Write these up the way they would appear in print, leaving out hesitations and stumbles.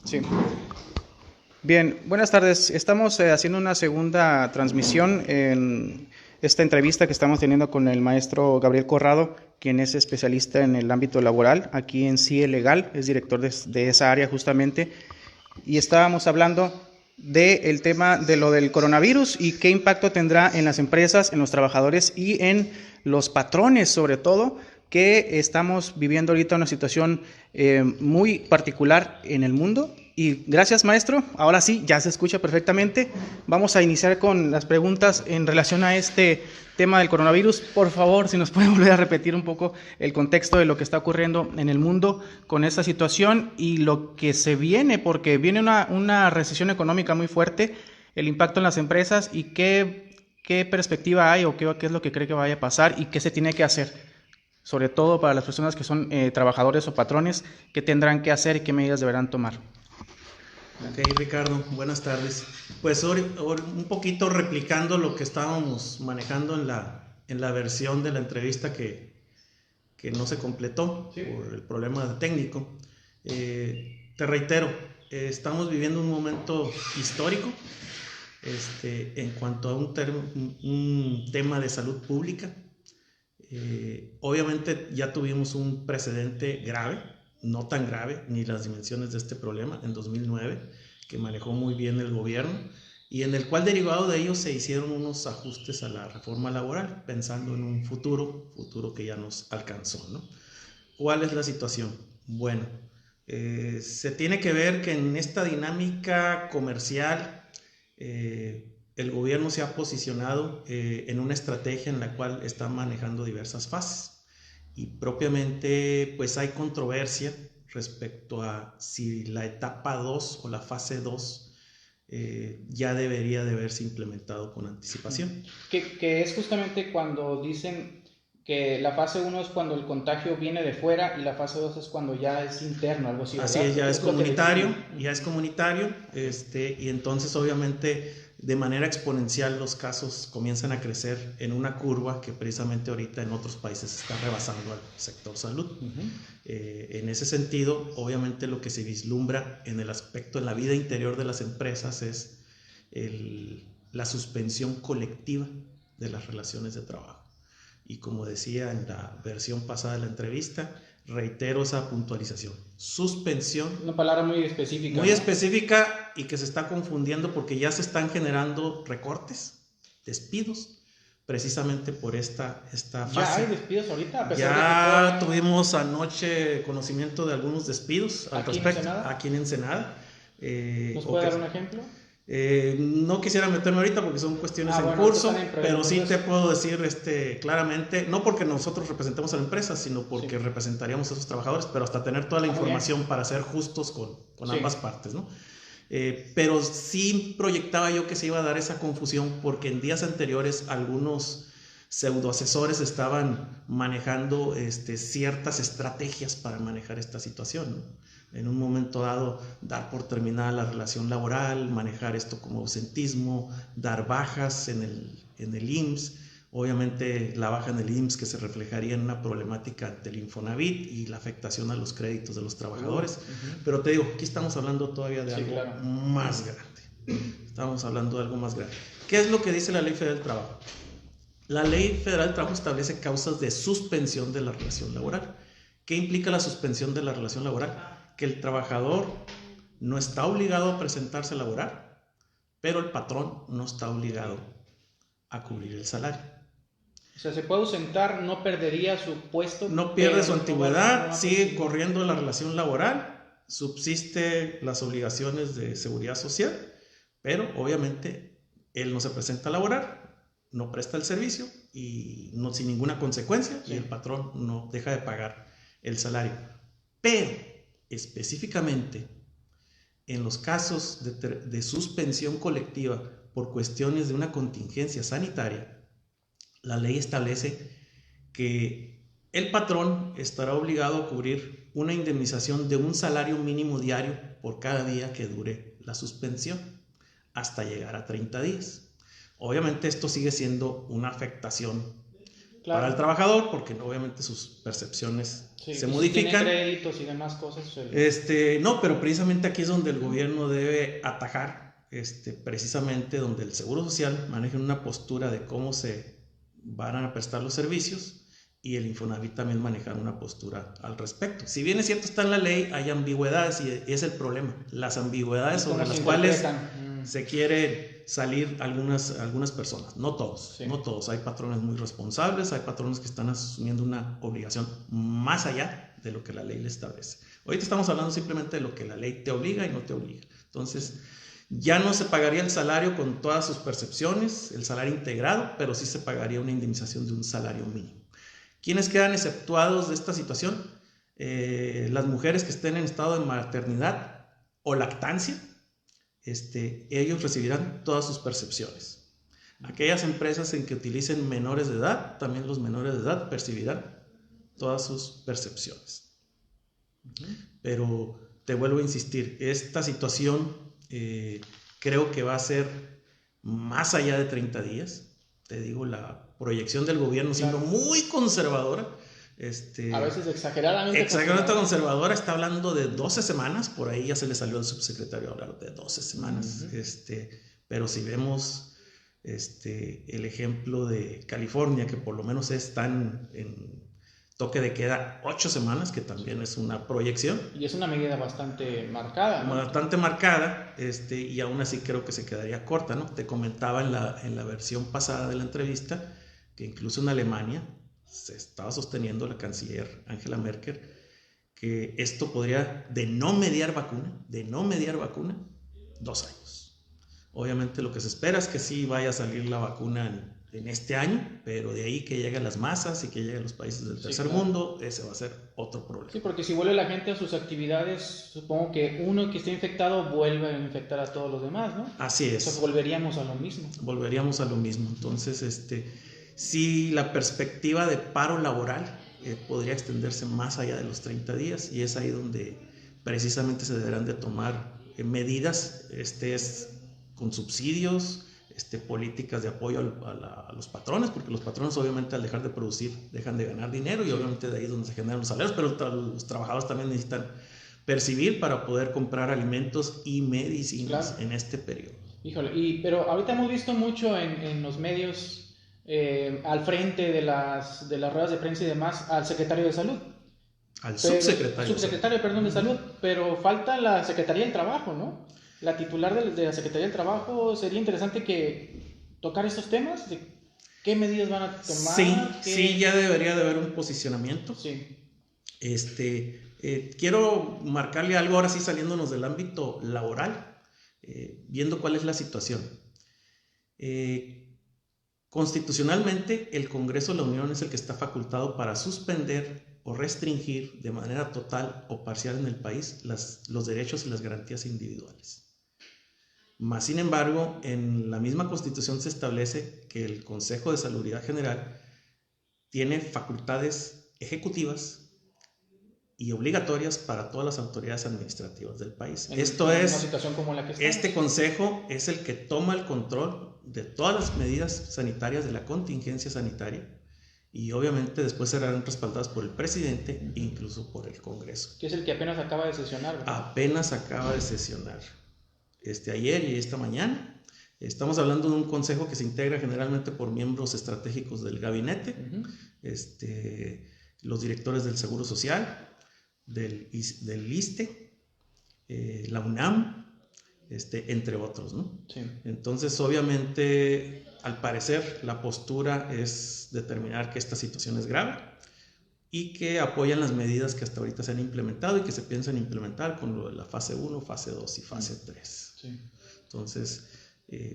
Sí. Bien, buenas tardes. Estamos haciendo una segunda transmisión en esta entrevista que estamos teniendo con el maestro Gabriel Corrado, quien es especialista en el ámbito laboral, aquí en CIE Legal, es director de esa área justamente, y estábamos hablando del tema de lo del coronavirus y qué impacto tendrá en las empresas, en los trabajadores y en los patrones, sobre todo, que estamos viviendo ahorita una situación muy particular en el mundo. Y gracias, maestro. Ahora sí, ya se escucha perfectamente. Vamos a iniciar con las preguntas en relación a este tema del coronavirus. Por favor, si nos puede volver a repetir un poco el contexto de lo que está ocurriendo en el mundo con esta situación y lo que se viene, porque viene una recesión económica muy fuerte, el impacto en las empresas y qué perspectiva hay o qué es lo que cree que vaya a pasar y qué se tiene que hacer, sobre todo para las personas que son trabajadores o patrones, qué tendrán que hacer y qué medidas deberán tomar. Ok, Ricardo, buenas tardes. Pues un poquito replicando lo que estábamos manejando en la versión de la entrevista que no se completó por el problema técnico. Te reitero, estamos viviendo un momento histórico en cuanto a un tema de salud pública. Obviamente ya tuvimos un precedente grave, no tan grave ni las dimensiones de este problema en 2009, que manejó muy bien el gobierno y en el cual derivado de ello se hicieron unos ajustes a la reforma laboral pensando en un futuro que ya nos alcanzó, ¿no? ¿Cuál es la situación? Bueno, se tiene que ver que en esta dinámica comercial el gobierno se ha posicionado en una estrategia en la cual está manejando diversas fases y propiamente pues hay controversia respecto a si la etapa 2 o la fase 2 ya debería de haberse implementado con anticipación. Que es justamente cuando dicen que la fase uno es cuando el contagio viene de fuera y la fase 2 es cuando ya es interno, algo así, Así ¿verdad? es, ya es Es lo que comunitario, define. ya es comunitario, y entonces obviamente de manera exponencial los casos comienzan a crecer en una curva que precisamente ahorita en otros países está rebasando al sector salud. En ese sentido, obviamente lo que se vislumbra en el aspecto, en la vida interior de las empresas es la suspensión colectiva de las relaciones de trabajo. Y como decía en la versión pasada de la entrevista, reitero esa puntualización. Suspensión. Una palabra muy específica, Muy ¿no? específica y que se está confundiendo porque ya se están generando recortes, despidos, precisamente por esta fase. Ya hay despidos ahorita, a pesar de que Ya tuvimos anoche conocimiento de algunos despidos al respecto aquí en Ensenada. ¿Nos puede dar un ejemplo? No quisiera meterme ahorita porque son cuestiones en Bueno, curso, en pero sí entonces... te puedo decir claramente, no porque nosotros representemos a la empresa, sino porque Sí. representaríamos a esos trabajadores, pero hasta tener toda la información para ser justos con ambas partes, ¿no? Pero sí proyectaba yo que se iba a dar esa confusión porque en días anteriores algunos pseudoasesores estaban manejando ciertas estrategias para manejar esta situación, ¿no? En un momento dado dar por terminada la relación laboral, manejar esto como ausentismo, dar bajas en el IMSS, obviamente la baja en el IMSS que se reflejaría en una problemática ante el Infonavit y la afectación a los créditos de los trabajadores. Pero te digo, aquí estamos hablando todavía de algo más grande. Estamos hablando de algo más grande. ¿Qué es lo que dice la Ley Federal del Trabajo? La Ley Federal del Trabajo establece causas de suspensión de la relación laboral. ¿Qué implica la suspensión de la relación laboral? Que el trabajador no está obligado a presentarse a laborar, pero el patrón no está obligado a cubrir el salario. O sea, se puede ausentar, no perdería su puesto. No pierde su antigüedad, sigue corriendo la relación laboral, subsiste las obligaciones de seguridad social, pero obviamente él no se presenta a laborar, no presta el servicio y no sin ninguna consecuencia, y el patrón no deja de pagar el salario. Pero específicamente en los casos de suspensión colectiva por cuestiones de una contingencia sanitaria, la ley establece que el patrón estará obligado a cubrir una indemnización de un salario mínimo diario por cada día que dure la suspensión, hasta llegar a 30 días. Obviamente esto sigue siendo una afectación Claro. para el trabajador, porque obviamente sus percepciones Sí, se y modifican. Si tiene créditos y demás cosas. No, pero precisamente aquí es donde el gobierno debe atajar, precisamente donde el Seguro Social maneja una postura de cómo se van a prestar los servicios y el Infonavit también manejar una postura al respecto. Si bien es cierto, está en la ley, hay ambigüedades y es el problema, las ambigüedades sobre las cuales se quieren salir algunas personas, no todos, sí. no todos. Hay patrones muy responsables, hay patrones que están asumiendo una obligación más allá de lo que la ley le establece. Ahorita estamos hablando simplemente de lo que la ley te obliga y no te obliga. Entonces, ya no se pagaría el salario con todas sus percepciones, el salario integrado, pero sí se pagaría una indemnización de un salario mínimo. ¿Quiénes quedan exceptuados de esta situación? Las mujeres que estén en estado de maternidad o lactancia, ellos recibirán todas sus percepciones. Aquellas empresas en que utilicen menores de edad, también los menores de edad percibirán todas sus percepciones. Pero te vuelvo a insistir, esta situación creo que va a ser más allá de 30 días. Te digo, la proyección del gobierno siendo muy conservadora. A veces exageradamente conservadora, está hablando de 12 semanas, por ahí ya se le salió al subsecretario a hablar de 12 semanas, pero si vemos el ejemplo de California, que por lo menos están en toque de queda 8 semanas, que también es una proyección. Y es una medida bastante marcada, ¿no? Bastante marcada, y aún así creo que se quedaría corta, ¿no? Te comentaba en la versión pasada de la entrevista que incluso en Alemania se estaba sosteniendo la canciller Angela Merkel que esto podría, de no mediar vacuna, 2 años. Obviamente lo que se espera es que sí vaya a salir la vacuna en este año, pero de ahí que lleguen las masas y que lleguen los países del tercer mundo, ese va a ser otro problema. Sí, porque si vuelve la gente a sus actividades, supongo que uno que esté infectado vuelve a infectar a todos los demás, ¿no? Así es. Entonces volveríamos a lo mismo. Entonces, sí, la perspectiva de paro laboral podría extenderse más allá de los 30 días y es ahí donde precisamente se deberán de tomar medidas, con subsidios, políticas de apoyo a los patrones, porque los patrones obviamente al dejar de producir dejan de ganar dinero y obviamente de ahí es donde se generan los salarios, pero los trabajadores también necesitan percibir para poder comprar alimentos y medicinas en este periodo. Híjole, pero ahorita hemos visto mucho en los medios, al frente de las ruedas de prensa y demás, al secretario de Salud. Subsecretario, perdón, de Salud, pero falta la Secretaría del Trabajo, ¿no? La titular de la Secretaría del Trabajo, sería interesante que tocar estos temas, de qué medidas van a tomar. Sí, ya debería de haber un posicionamiento. Sí. Quiero marcarle algo ahora sí saliéndonos del ámbito laboral, viendo cuál es la situación. Constitucionalmente, el Congreso de la Unión es el que está facultado para suspender o restringir de manera total o parcial en el país los derechos y las garantías individuales. Más sin embargo, en la misma Constitución se establece que el Consejo de Salubridad General tiene facultades ejecutivas y obligatorias para todas las autoridades administrativas del país. Esto es, una situación como la que estamos. Este consejo es el que toma el control de todas las medidas sanitarias de la contingencia sanitaria y obviamente después serán respaldadas por el presidente e incluso por el Congreso. Que es el que apenas acaba de sesionar, ¿verdad? Apenas acaba de sesionar. Ayer y esta mañana. Estamos hablando de un consejo que se integra generalmente por miembros estratégicos del gabinete, los directores del Seguro Social, del ISSSTE, la UNAM, entre otros, ¿no? Sí. Entonces, obviamente, al parecer, la postura es determinar que esta situación es grave y que apoyan las medidas que hasta ahorita se han implementado y que se piensan implementar con lo de la fase 1, fase 2 y fase 3. Sí. Entonces,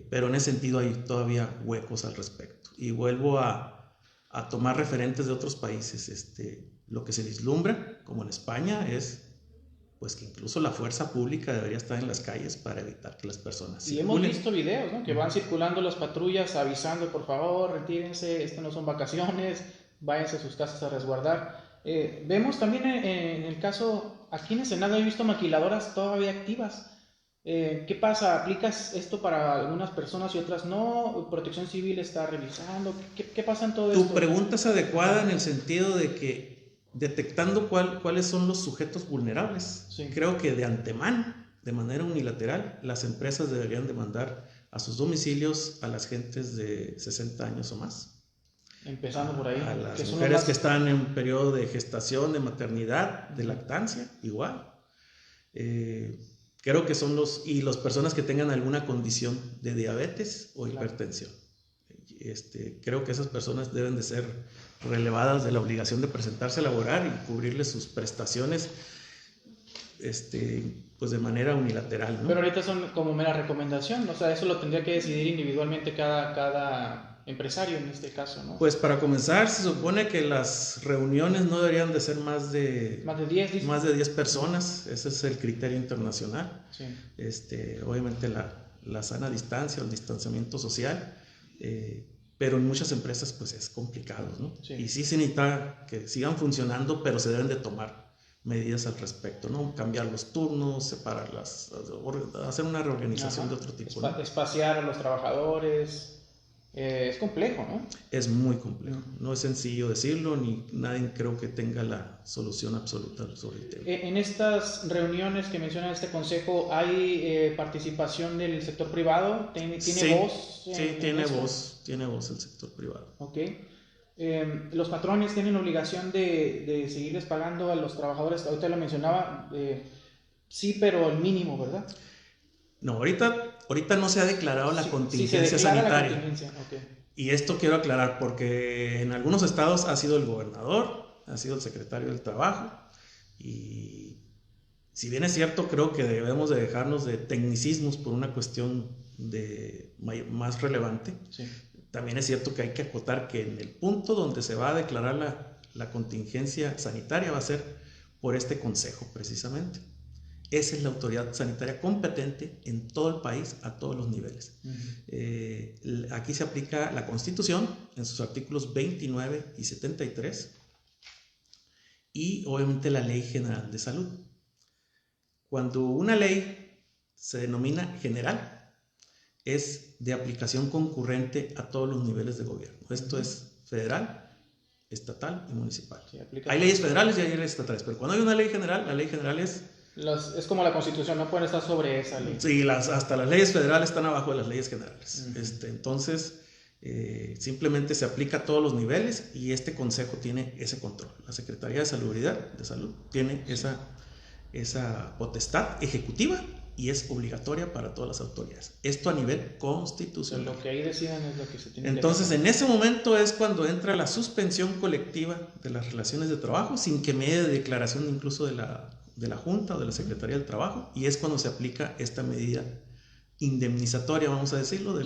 pero en ese sentido hay todavía huecos al respecto. Y vuelvo a tomar referentes de otros países. Lo que se vislumbra, como en España, es pues que incluso la fuerza pública debería estar en las calles para evitar que las personas circulen. Y hemos visto videos, ¿no? Que van circulando las patrullas avisando, por favor, retírense, esto no son vacaciones, váyanse a sus casas a resguardar. Vemos también en el caso, aquí en el Senado he visto maquiladoras todavía activas. ¿Qué pasa? ¿Aplicas esto para algunas personas y otras no? ¿Protección Civil está revisando? ¿Qué pasa en todo esto? Tu pregunta es adecuada en el sentido de que detectando cuáles son los sujetos vulnerables, Sí. creo que de antemano, de manera unilateral, las empresas deberían demandar a sus domicilios a las gentes de 60 años o más. Empezando por ahí. A las mujeres que están en periodo de gestación, de maternidad, de lactancia, igual. Creo que son las personas que tengan alguna condición de diabetes o hipertensión. Creo que esas personas deben de ser relevadas de la obligación de presentarse a laborar y cubrirles sus prestaciones pues de manera unilateral, ¿no? Pero ahorita son como mera recomendación, o sea, eso lo tendría que decidir individualmente cada empresario en este caso, ¿no? Pues para comenzar, se supone que las reuniones no deberían de ser más de 10, más de 10 personas, ese es el criterio internacional. Sí. Obviamente la sana distancia, el distanciamiento social, pero en muchas empresas pues es complicado, ¿no? Sí. Y sí se necesita que sigan funcionando, pero se deben de tomar medidas al respecto, ¿no? Cambiar los turnos, separarlas, hacer una reorganización de otro tipo, ¿no? Espaciar a los trabajadores. Es complejo, ¿no? Es muy complejo. No es sencillo decirlo, ni nadie creo que tenga la solución absoluta sobre el tema. En estas reuniones que menciona este consejo, ¿hay participación del sector privado? ¿Tiene voz? Sí, tiene voz el sector privado. Ok. Los patrones tienen obligación de seguirles pagando a los trabajadores, ahorita lo mencionaba, sí, pero el mínimo, ¿verdad? No, ahorita no se ha declarado la contingencia se declara sanitaria. La contingencia. Okay. Y esto quiero aclarar porque en algunos estados ha sido el gobernador, ha sido el secretario del trabajo, y si bien es cierto, creo que debemos de dejarnos de tecnicismos por una cuestión más relevante. Sí. También es cierto que hay que acotar que en el punto donde se va a declarar la contingencia sanitaria va a ser por este consejo precisamente. Esa es la autoridad sanitaria competente en todo el país, a todos los niveles. Aquí se aplica la Constitución en sus artículos 29 y 73 y obviamente la Ley General de Salud. Cuando una ley se denomina general, es de aplicación concurrente a todos los niveles de gobierno. Esto es federal, estatal y municipal. Sí, hay leyes federales y hay leyes estatales, pero cuando hay una ley general, la ley general es como la Constitución, no pueden estar sobre esa ley. Sí, hasta las leyes federales están abajo de las leyes generales. Entonces, simplemente se aplica a todos los niveles y este consejo tiene ese control. La Secretaría de Salud tiene esa potestad ejecutiva y es obligatoria para todas las autoridades. Esto a nivel constitucional. Lo que ahí decidan es lo que se tiene Entonces, en ese momento es cuando entra la suspensión colectiva de las relaciones de trabajo sin que medie declaración incluso de la Junta o de la Secretaría del Trabajo, y es cuando se aplica esta medida indemnizatoria, vamos a decirlo, de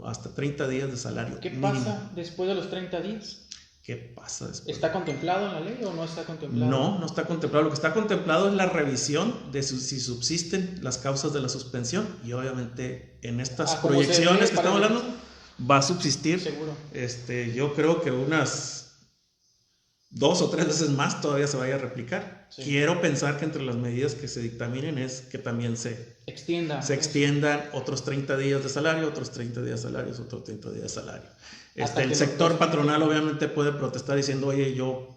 hasta 30 días de salario. ¿Qué pasa después de los 30 días? ¿Qué pasa después? ¿Está contemplado en la ley o no está contemplado? No está contemplado. Lo que está contemplado es la revisión de si subsisten las causas de la suspensión, y obviamente en estas proyecciones que estamos hablando va a subsistir. Seguro. Yo creo que unas 2 o 3 veces más todavía se vaya a replicar. Sí. Quiero pensar que entre las medidas que se dictaminen es que también se extiendan otros 30 días de salario, otros 30 días de salario, otros 30 días de salario. El sector patronal obviamente puede protestar diciendo, oye, yo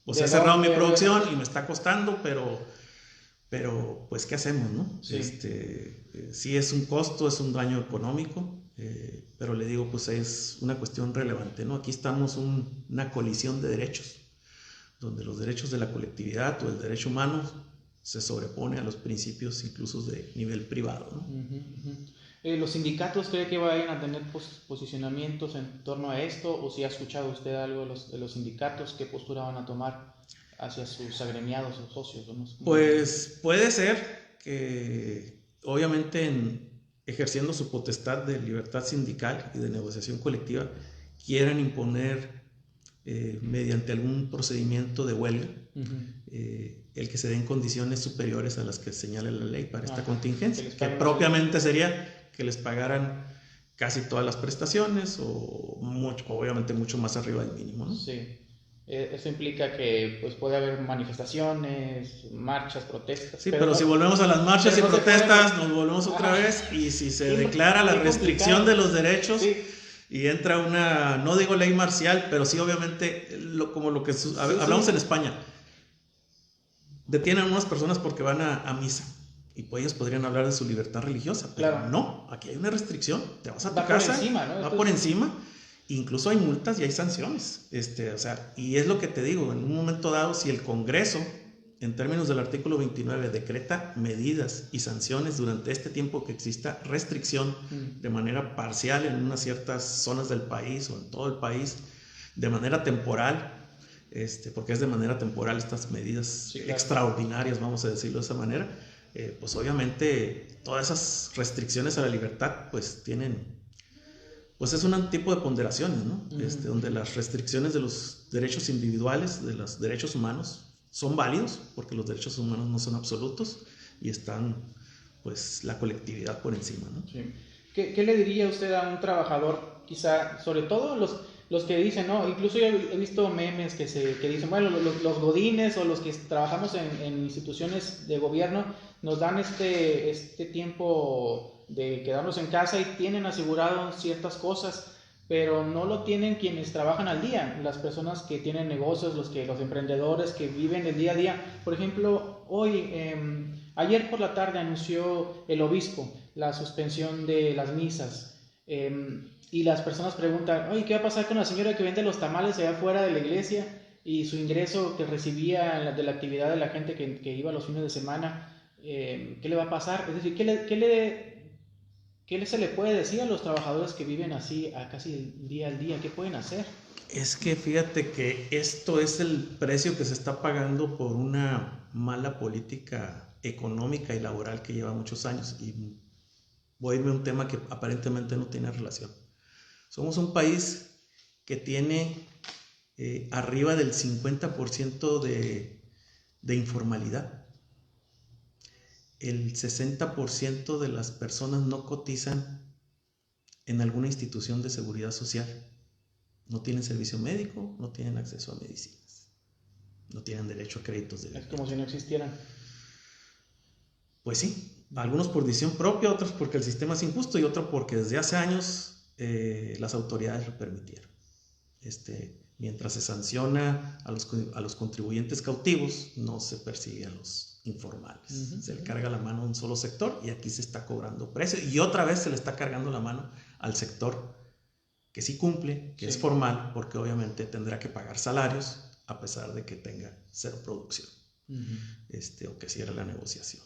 he cerrado mi producción y me está costando, pero pues ¿qué hacemos, no? Sí. Sí es un costo, es un daño económico, pero le digo, pues es una cuestión relevante, ¿no? Aquí estamos una colisión de derechos, donde los derechos de la colectividad o el derecho humano se sobrepone a los principios incluso de nivel privado, ¿no? ¿Los sindicatos cree que vayan a tener posicionamientos en torno a esto? ¿O si ha escuchado usted algo de los sindicatos? ¿Qué postura van a tomar hacia sus agremiados o socios? ¿No? Pues puede ser que obviamente ejerciendo su potestad de libertad sindical y de negociación colectiva quieran imponer mediante algún procedimiento de huelga, el que se den condiciones superiores a las que señala la ley para esta contingencia, que propiamente sería que les pagaran casi todas las prestaciones o obviamente mucho más arriba del mínimo, ¿no? Sí. Eso implica que pues, puede haber manifestaciones, marchas, protestas. Sí, pero si volvemos a las marchas y protestas, nos volvemos otra vez, y si se declara la restricción de los derechos, sí, y entra una, no digo ley marcial, pero sí obviamente, como lo que hablamos en España, detienen a unas personas porque van a misa, y pues ellos podrían hablar de su libertad religiosa, pero no, aquí hay una restricción, te vas a tu casa, por encima, ¿no? Va por encima. Incluso hay multas y hay sanciones, o sea, y es lo que te digo, en un momento dado, si el Congreso, en términos del artículo 29, decreta medidas y sanciones durante este tiempo que exista restricción de manera parcial en unas ciertas zonas del país o en todo el país, de manera temporal, porque es de manera temporal estas medidas extraordinarias, vamos a decirlo de esa manera, pues obviamente todas esas restricciones a la libertad pues tienen... Pues es un tipo de ponderaciones, ¿no? Donde las restricciones de los derechos individuales, de los derechos humanos, son válidos, porque los derechos humanos no son absolutos, y están, pues, la colectividad por encima, ¿no? Sí. ¿Qué le diría usted a un trabajador, quizá, sobre todo los que dicen, ¿no? Incluso yo he visto memes que dicen, bueno, los godines o los que trabajamos en instituciones de gobierno nos dan este tiempo de quedarnos en casa y tienen asegurado ciertas cosas, pero no lo tienen quienes trabajan al día, las personas que tienen negocios, los emprendedores que viven el día a día. Por ejemplo, ayer por la tarde anunció el obispo la suspensión de las misas, y las personas preguntan, oye, ¿qué va a pasar con la señora que vende los tamales allá afuera de la iglesia y su ingreso que recibía de la actividad de la gente que iba los fines de semana? ¿Qué le va a pasar? Es decir, ¿qué se le puede decir a los trabajadores que viven así a casi día al día? ¿Qué pueden hacer? Es que fíjate que esto es el precio que se está pagando por una mala política económica y laboral que lleva muchos años. Y voy a irme a un tema que aparentemente no tiene relación. Somos un país que tiene arriba del 50% de informalidad. El 60% de las personas no cotizan en alguna institución de seguridad social. No tienen servicio médico, no tienen acceso a medicinas, no tienen derecho a créditos de vivienda. Es como si no existieran. Pues sí, algunos por decisión propia, otros porque el sistema es injusto y otros porque desde hace años las autoridades lo permitieron. Mientras se sanciona a los contribuyentes cautivos, no se persigue a los informales. Se le carga la mano a un solo sector y aquí se está cobrando precio. Y otra vez se le está cargando la mano al sector que sí cumple, que es formal, porque obviamente tendrá que pagar salarios a pesar de que tenga cero producción, o que cierre la negociación.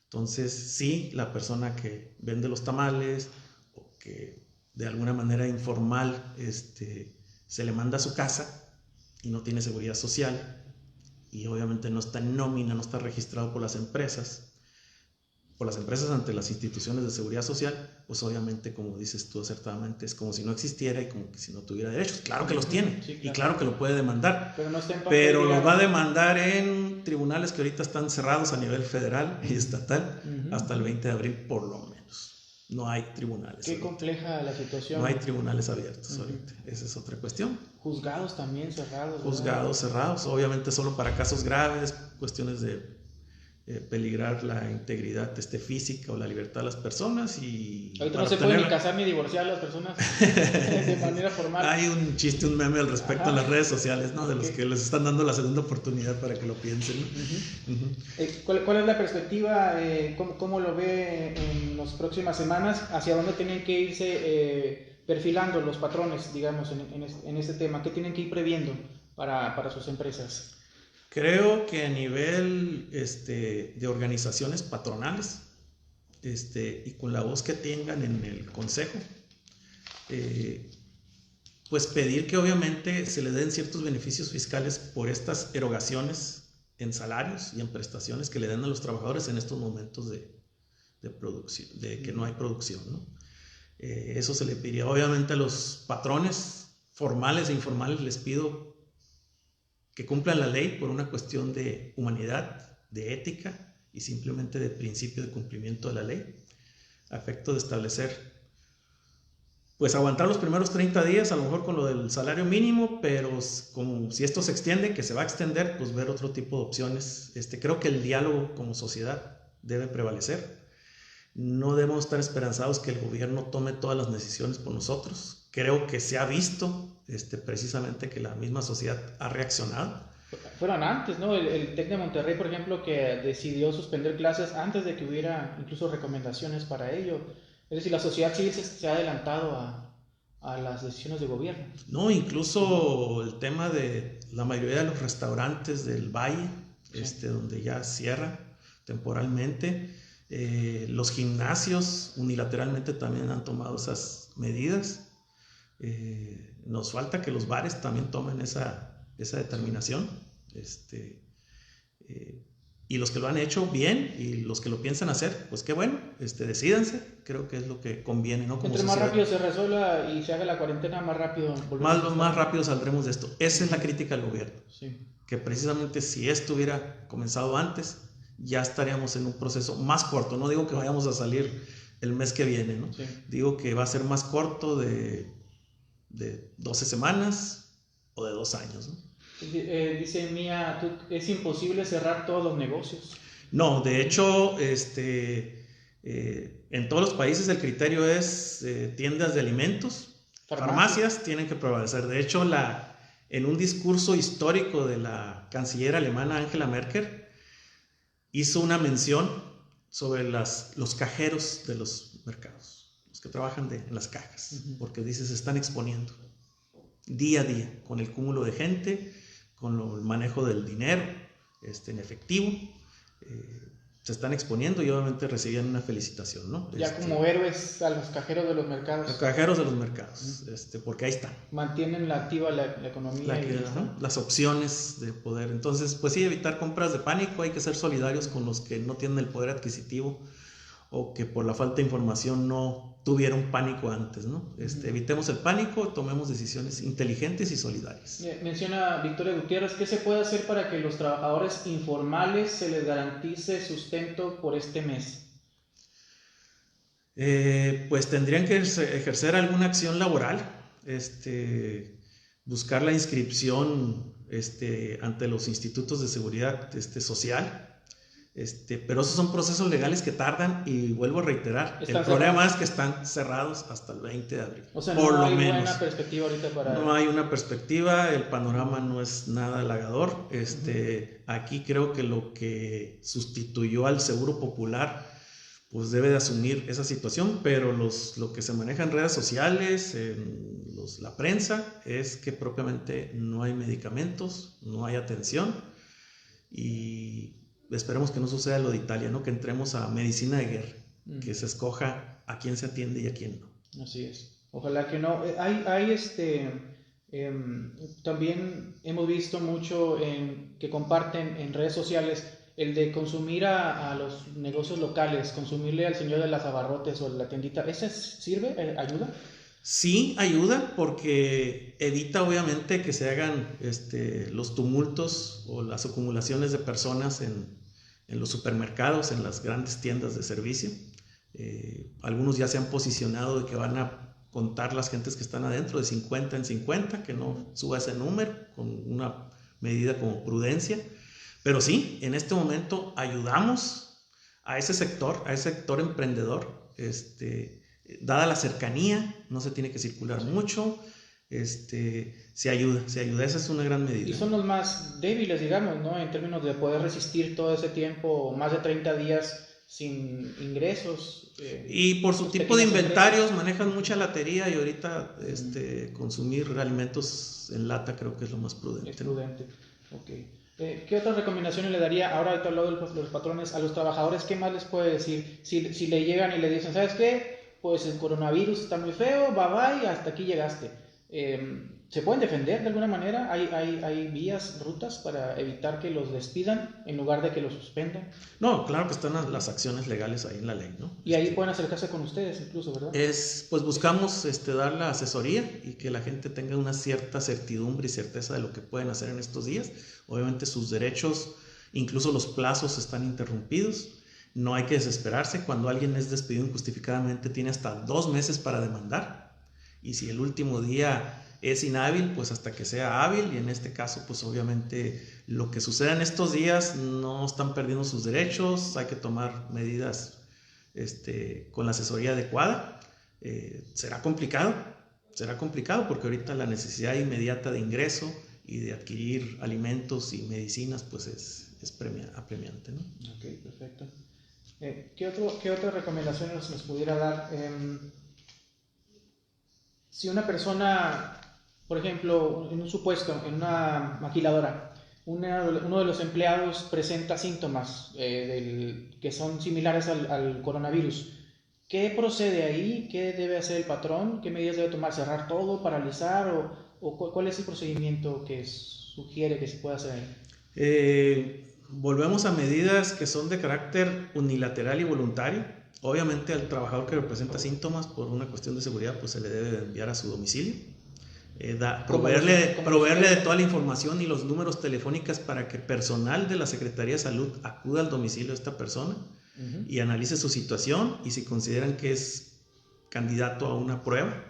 Entonces, sí, la persona que vende los tamales o que de alguna manera informal se le manda a su casa y no tiene seguridad social y obviamente no está en nómina, no está registrado por las empresas ante las instituciones de seguridad social, pues obviamente, como dices tú acertadamente, es como si no existiera y como que si no tuviera derechos. Claro que los tiene, sí, claro. Y claro que lo puede demandar, pero lo va a demandar en tribunales que ahorita están cerrados a nivel federal y estatal hasta el 20 de abril por lo menos. No hay tribunales. Qué ahorita compleja la situación. No hay tribunales abiertos ahorita. Esa es otra cuestión. Juzgados también cerrados. Juzgados cerrados, obviamente solo para casos graves, cuestiones de peligrar la integridad física o la libertad de las personas. Y ahorita no se pueden ni casar ni divorciar las personas de manera formal. Hay un chiste, un meme al respecto en las redes sociales, ¿no? De los que les están dando la segunda oportunidad para que lo piensen, ¿no? ¿Cuál es la perspectiva? ¿Cómo lo ve en las próximas semanas? ¿Hacia dónde tienen que irse perfilando los patrones, digamos, en este tema? ¿Qué tienen que ir previendo para sus empresas? Creo que a nivel de organizaciones patronales y con la voz que tengan en el consejo, pues pedir que obviamente se le den ciertos beneficios fiscales por estas erogaciones en salarios y en prestaciones que le den a los trabajadores en estos momentos de producción, de que no hay producción, ¿no? Eso se le pediría obviamente a los patrones formales e informales. Les pido que cumplan la ley por una cuestión de humanidad, de ética y simplemente de principio de cumplimiento de la ley, a efecto de establecer pues aguantar los primeros 30 días, a lo mejor con lo del salario mínimo, pero como si esto se extiende, que se va a extender, pues ver otro tipo de opciones. Creo que el diálogo como sociedad debe prevalecer. No debemos estar esperanzados que el gobierno tome todas las decisiones por nosotros. Creo que se ha visto precisamente que la misma sociedad ha reaccionado. Fueron antes, ¿no? El TEC de Monterrey, por ejemplo, que decidió suspender clases antes de que hubiera incluso recomendaciones para ello. Es decir, la sociedad civil se ha adelantado a las decisiones de gobierno. No, incluso el tema de la mayoría de los restaurantes del Valle, sí, donde ya cierra temporalmente. Los gimnasios unilateralmente también han tomado esas medidas. Nos falta que los bares también tomen esa determinación. Y los que lo han hecho bien y los que lo piensan hacer, pues qué bueno, decídanse. Creo que es lo que conviene, ¿no? Como entre sociedad. Más rápido se resuelva y se haga la cuarentena, más rápido más rápido saldremos de esto. Esa es la crítica al gobierno. Sí. Que precisamente si esto hubiera comenzado antes, ya estaríamos en un proceso más corto. No digo que vayamos a salir el mes que viene, ¿no? Sí. Digo que va a ser más corto de 12 semanas o de 2 años, ¿no? Dice Mía, es imposible cerrar todos los negocios. No, de hecho, en todos los países el criterio es tiendas de alimentos, farmacias tienen que prevalecer. De hecho, en un discurso histórico de la canciller alemana Angela Merkel, hizo una mención sobre los cajeros de los mercados, los que trabajan en las cajas, porque dice se están exponiendo día a día con el cúmulo de gente, con el manejo del dinero en efectivo. Se están exponiendo y obviamente recibían una felicitación, ¿no? Ya como héroes a los cajeros de los mercados. Los cajeros de los mercados, porque ahí están. Mantienen activa la economía. Las opciones de poder. Entonces, pues sí, evitar compras de pánico. Hay que ser solidarios con los que no tienen el poder adquisitivo o que por la falta de información no tuvieron pánico antes, ¿no? Evitemos el pánico, tomemos decisiones inteligentes y solidarias. Menciona Victoria Gutiérrez, ¿qué se puede hacer para que los trabajadores informales se les garantice sustento por este mes? Pues tendrían que ejercer alguna acción laboral, buscar la inscripción ante los institutos de seguridad social. Pero esos son procesos legales que tardan y vuelvo a reiterar, el problema es que están cerrados hasta el 20 de abril. O sea, no hay buena perspectiva ahorita para... No hay una perspectiva, el panorama no es nada halagador. Aquí creo que lo que sustituyó al Seguro Popular pues debe de asumir esa situación, pero lo que se maneja en redes sociales, la prensa, es que propiamente no hay medicamentos, no hay atención y... Esperemos que no suceda lo de Italia, ¿no? Que entremos a medicina de guerra, que se escoja a quién se atiende y a quién no. Así es. Ojalá que no. También hemos visto mucho que comparten en redes sociales el de consumir a los negocios locales, consumirle al señor de las abarrotes o la tiendita. ¿Ese sirve? ¿Ayuda? Sí, ayuda porque evita obviamente que se hagan los tumultos o las acumulaciones de personas en los supermercados, en las grandes tiendas de servicio. Algunos ya se han posicionado de que van a contar las gentes que están adentro de 50 en 50, que no suba ese número con una medida como prudencia. Pero sí, en este momento ayudamos a ese sector emprendedor, dada la cercanía, no se tiene que circular mucho, se ayuda, esa es una gran medida. Y son los más débiles, digamos, ¿no? En términos de poder resistir todo ese tiempo, más de 30 días sin ingresos. Y por su tipo de inventarios manejan mucha latería y ahorita consumir alimentos en lata creo que es lo más prudente. Es prudente, ok. ¿Qué otras recomendaciones le daría, ahora te hablado de los patrones, a los trabajadores? ¿Qué más les puede decir? Si le llegan y le dicen, ¿sabes qué? Pues el coronavirus está muy feo, bye, hasta aquí llegaste. ¿Se pueden defender de alguna manera? ¿Hay vías, rutas para evitar que los despidan en lugar de que los suspendan? No, claro que están las acciones legales ahí en la ley, ¿no? Y ahí pueden acercarse con ustedes incluso, ¿verdad? Pues buscamos dar la asesoría y que la gente tenga una cierta certidumbre y certeza de lo que pueden hacer en estos días. Obviamente sus derechos, incluso los plazos están interrumpidos. No hay que desesperarse. Cuando alguien es despedido injustificadamente tiene hasta 2 meses para demandar. y si el último día es inhábil, pues hasta que sea hábil, y en este caso pues obviamente lo que suceda en estos días no están perdiendo sus derechos, hay que tomar medidas con la asesoría adecuada. Será complicado porque ahorita la necesidad inmediata de ingreso y de adquirir alimentos y medicinas pues es apremiante, ¿no? Ok, perfecto. ¿Qué otra recomendación nos pudiera dar? Si una persona, por ejemplo, en un supuesto, en una maquiladora, uno de los empleados presenta síntomas que son similares al coronavirus, ¿qué procede ahí? ¿Qué debe hacer el patrón? ¿Qué medidas debe tomar? ¿Cerrar todo? ¿Paralizar? ¿O cuál es el procedimiento que sugiere que se pueda hacer ahí? Volvemos a medidas que son de carácter unilateral y voluntario. Obviamente al trabajador que presenta síntomas por una cuestión de seguridad pues se le debe enviar a su domicilio, proveerle de toda la información y los números telefónicos para que personal de la Secretaría de Salud acuda al domicilio de esta persona y analice su situación, y si consideran que es candidato a una prueba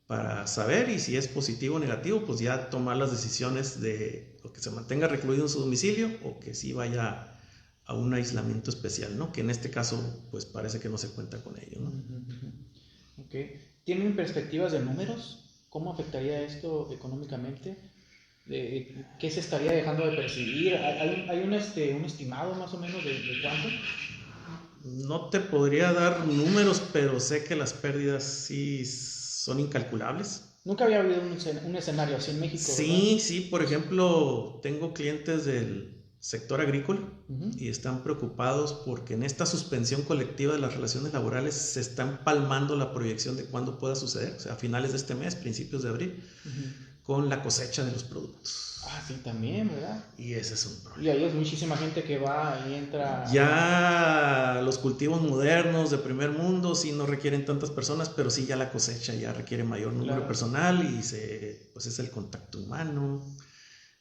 para saber, y si es positivo o negativo, pues ya tomar las decisiones de o que se mantenga recluido en su domicilio o que sí vaya a un aislamiento especial, ¿no? Que en este caso pues parece que no se cuenta con ello, ¿no? Okay. ¿Tienen perspectivas de números? ¿Cómo afectaría esto económicamente? ¿Qué se estaría dejando de percibir? ¿Hay un estimado más o menos de cuánto? No te podría dar números, pero sé que las pérdidas sí son incalculables. Nunca había habido un escenario así en México, Sí, ¿verdad? sí, por ejemplo, tengo clientes del sector agrícola y están preocupados porque en esta suspensión colectiva de las relaciones laborales se está empalmando la proyección de cuándo pueda suceder, o sea, a finales de este mes, principios de abril, con la cosecha de los productos. Ah, sí, también, ¿verdad? Y ese es un problema. Y ahí es muchísima gente que va y entra. Ya los cultivos modernos de primer mundo sí no requieren tantas personas, pero sí ya la cosecha ya requiere mayor número personal y pues es el contacto humano,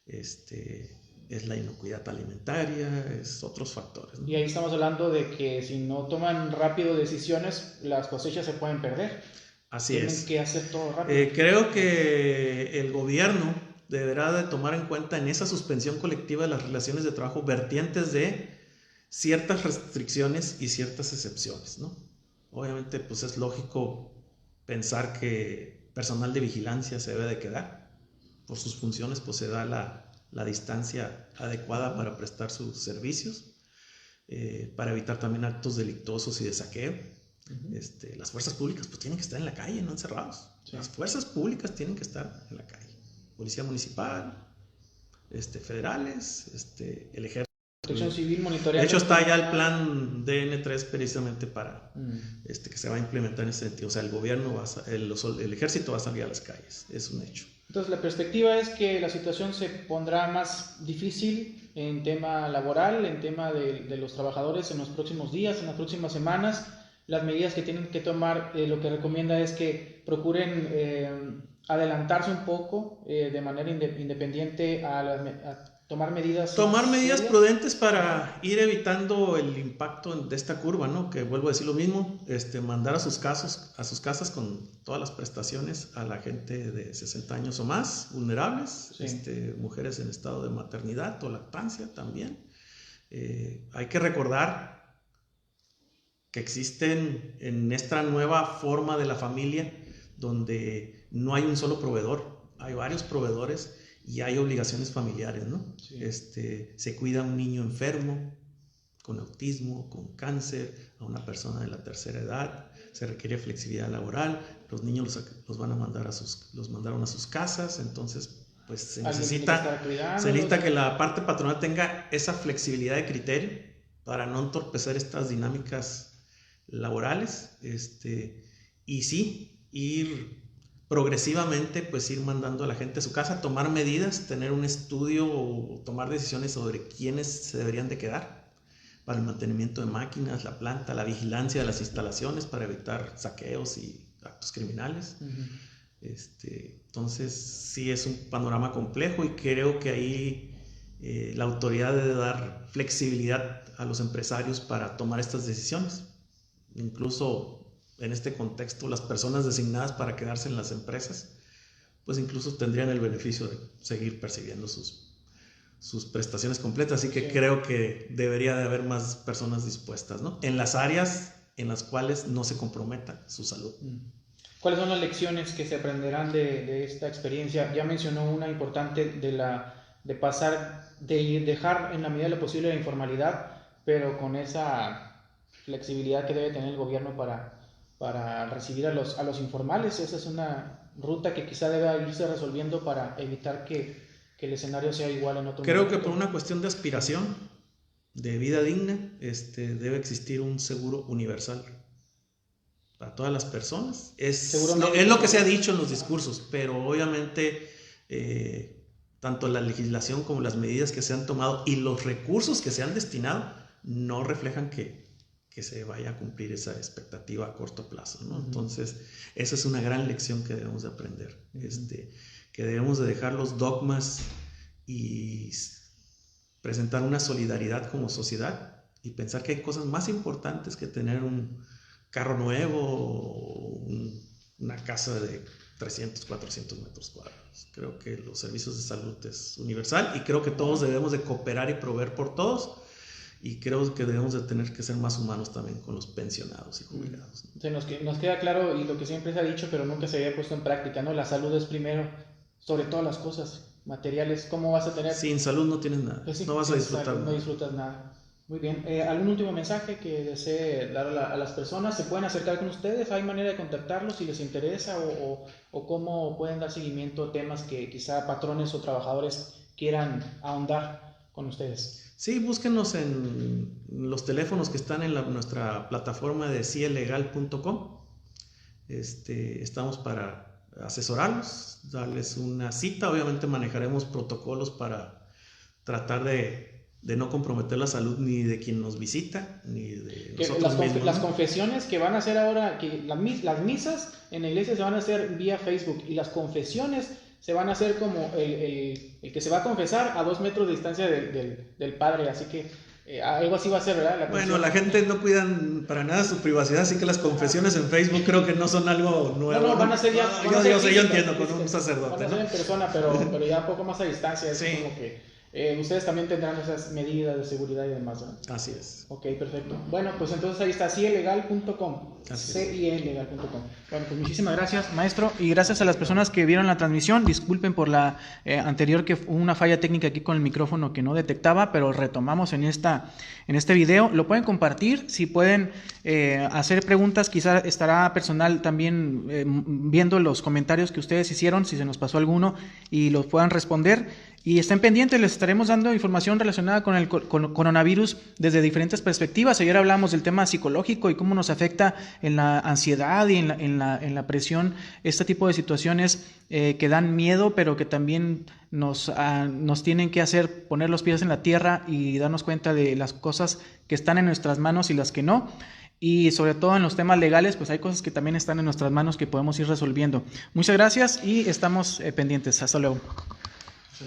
es la inocuidad alimentaria, es otros factores, ¿no? Y ahí estamos hablando de que si no toman rápido decisiones, las cosechas se pueden perder. Así Tienen es. que hacer todo rápido. Creo que el gobierno deberá de tomar en cuenta en esa suspensión colectiva de las relaciones de trabajo vertientes de ciertas restricciones y ciertas excepciones, ¿no? Obviamente, pues es lógico pensar que personal de vigilancia se debe de quedar. Por sus funciones, pues se da la distancia adecuada para prestar sus servicios, para evitar también actos delictuosos y de saqueo. Las fuerzas públicas pues tienen que estar en la calle, no encerrados. Sí. Las fuerzas públicas tienen que estar en la calle. Policía municipal, federales, el ejército. Protección civil, monitoreando. De hecho está ya el plan DN3 precisamente para que se va a implementar en ese sentido. O sea, el gobierno, el ejército va a salir a las calles, es un hecho. Entonces la perspectiva es que la situación se pondrá más difícil en tema laboral, en tema de los trabajadores en los próximos días, en las próximas semanas. Las medidas que tienen que tomar, lo que recomienda es que procuren adelantarse un poco de manera independiente a tomar medidas. Tomar medidas prudentes para ir evitando el impacto de esta curva, ¿no? Que vuelvo a decir lo mismo, mandar a sus casas con todas las prestaciones a la gente de 60 años o más, vulnerables, sí. Mujeres en estado de maternidad o lactancia también. Hay que recordar que existen en esta nueva forma de la familia donde no hay un solo proveedor, hay varios proveedores y hay obligaciones familiares, ¿no? Sí. Se cuida a un niño enfermo, con autismo, con cáncer, a una persona de la tercera edad, se requiere flexibilidad laboral, los niños los van a mandar los mandaron a sus casas, entonces pues se necesita que la parte patronal tenga esa flexibilidad de criterio para no entorpecer estas dinámicas laborales, y sí, ir progresivamente, pues ir mandando a la gente a su casa, tomar medidas, tener un estudio o tomar decisiones sobre quiénes se deberían de quedar para el mantenimiento de máquinas, la planta, la vigilancia de las instalaciones para evitar saqueos y actos criminales. Entonces sí es un panorama complejo y creo que ahí la autoridad debe dar flexibilidad a los empresarios para tomar estas decisiones. Incluso en este contexto, las personas designadas para quedarse en las empresas, pues incluso tendrían el beneficio de seguir percibiendo sus prestaciones completas. Así que creo que debería de haber más personas dispuestas, ¿no? En las áreas en las cuales no se comprometa su salud. ¿Cuáles son las lecciones que se aprenderán de esta experiencia? Ya mencionó una importante de pasar, de dejar en la medida de lo posible la informalidad, pero con esa flexibilidad que debe tener el gobierno para recibir a los informales. Esa es una ruta que quizá deba irse resolviendo para evitar que el escenario sea igual en otro Creo momento. que por una cuestión de aspiración, de vida digna, debe existir un seguro universal para todas las personas. Es lo que se ha dicho en los discursos, pero obviamente tanto la legislación como las medidas que se han tomado y los recursos que se han destinado no reflejan que se vaya a cumplir esa expectativa a corto plazo, ¿no? Entonces, esa es una gran lección que debemos de aprender, que debemos de dejar los dogmas y presentar una solidaridad como sociedad y pensar que hay cosas más importantes que tener un carro nuevo o una casa de 300, 400 metros cuadrados. Creo que los servicios de salud es universal y creo que todos debemos de cooperar y proveer por todos. Y creo que debemos de tener que ser más humanos también con los pensionados y jubilados, ¿no? Sí, nos queda claro, y lo que siempre se ha dicho, pero nunca se había puesto en práctica, ¿no? La salud es primero, sobre todas las cosas materiales. ¿Cómo vas a tener? Sin salud no tienes nada, Pues sí, no vas a disfrutar no disfrutas nada. Muy bien. ¿Algún último mensaje que desee dar a las personas? ¿Se pueden acercar con ustedes? ¿Hay manera de contactarlos si les interesa? ¿O cómo pueden dar seguimiento a temas que quizá patrones o trabajadores quieran ahondar con ustedes? Sí, búsquenos en los teléfonos que están en nuestra plataforma de cielegal.com. Estamos para asesorarlos, darles una cita. Obviamente manejaremos protocolos para tratar de no comprometer la salud ni de quien nos visita, ni de nosotros mismos. Las confesiones que van a hacer ahora, que las misas en la iglesia se van a hacer vía Facebook, y las confesiones se van a hacer como el que se va a confesar a 2 metros de distancia del padre, así que algo así va a ser, ¿verdad? Bueno, la gente no cuida para nada su privacidad, así que las confesiones en Facebook creo que no son algo nuevo. No, van a ser ya... Yo entiendo, con un sacerdote, van a ser en persona, pero ya un poco más a distancia, sí. Como que ustedes también tendrán esas medidas de seguridad y demás, ¿verdad? Así es. Ok, perfecto. Bueno, pues entonces ahí está, cielegal.com. cielegal.com. Bueno, pues muchísimas gracias, maestro, y gracias a las personas que vieron la transmisión. Disculpen por la anterior, que hubo una falla técnica aquí con el micrófono que no detectaba, pero retomamos en este video. Lo pueden compartir, si pueden hacer preguntas, quizá estará personal también viendo los comentarios que ustedes hicieron, si se nos pasó alguno, y los puedan responder. Y estén pendientes, les estaremos dando información relacionada con el coronavirus desde diferentes perspectivas. Ayer hablamos del tema psicológico y cómo nos afecta en la ansiedad y en la presión, este tipo de situaciones que dan miedo, pero que también nos tienen que hacer poner los pies en la tierra y darnos cuenta de las cosas que están en nuestras manos y las que no. Y sobre todo en los temas legales, pues hay cosas que también están en nuestras manos que podemos ir resolviendo. Muchas gracias y estamos pendientes. Hasta luego. Sí.